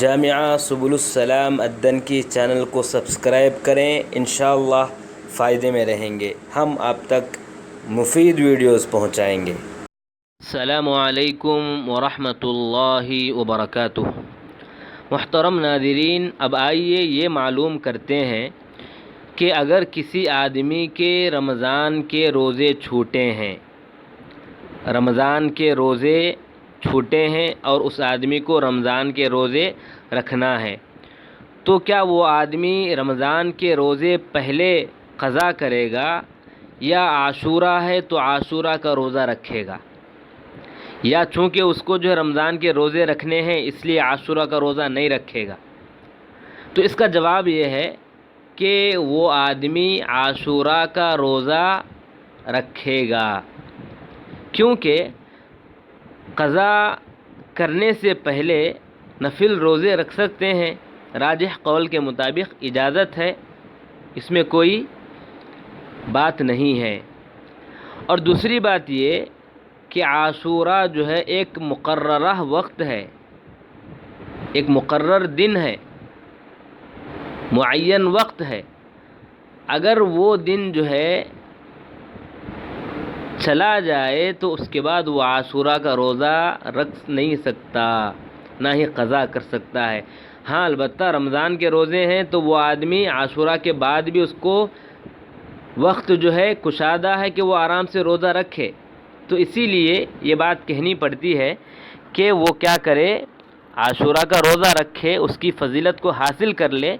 جامعہ سبل السلام الدن کی چینل کو سبسکرائب کریں، انشاءاللہ فائدے میں رہیں گے، ہم آپ تک مفید ویڈیوز پہنچائیں گے۔ السلام علیکم ورحمۃ اللہ وبرکاتہ۔ محترم ناظرین، اب آئیے یہ معلوم کرتے ہیں کہ اگر کسی آدمی کے رمضان کے روزے چھوٹے ہیں، رمضان کے روزے چھوٹے ہیں اور اس آدمی کو رمضان کے روزے رکھنا ہے، تو کیا وہ آدمی رمضان کے روزے پہلے قضا کرے گا یا عاشوراء ہے تو عاشوراء کا روزہ رکھے گا، یا چونکہ اس کو جو ہے رمضان کے روزے رکھنے ہیں اس لیے عاشوراء کا روزہ نہیں رکھے گا؟ تو اس کا جواب یہ ہے کہ وہ آدمی عاشوراء کا روزہ رکھے گا، کیونکہ قضا کرنے سے پہلے نفل روزے رکھ سکتے ہیں، راجح قول کے مطابق اجازت ہے، اس میں کوئی بات نہیں ہے۔ اور دوسری بات یہ کہ عاشوراء جو ہے ایک مقررہ وقت ہے، ایک مقرر دن ہے، معین وقت ہے، اگر وہ دن جو ہے چلا جائے تو اس کے بعد وہ عاشوراء کا روزہ رکھ نہیں سکتا، نہ ہی قضا کر سکتا ہے۔ ہاں البتہ رمضان کے روزے ہیں تو وہ آدمی عاشوراء کے بعد بھی اس کو وقت جو ہے کشادہ ہے کہ وہ آرام سے روزہ رکھے، تو اسی لیے یہ بات کہنی پڑتی ہے کہ وہ کیا کرے، عاشوراء کا روزہ رکھے، اس کی فضیلت کو حاصل کر لے،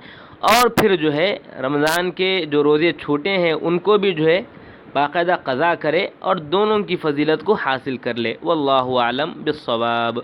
اور پھر جو ہے رمضان کے جو روزے چھوٹے ہیں ان کو بھی جو ہے باقاعدہ قضا کرے اور دونوں کی فضیلت کو حاصل کر لے۔ واللہ اعلم بالصواب۔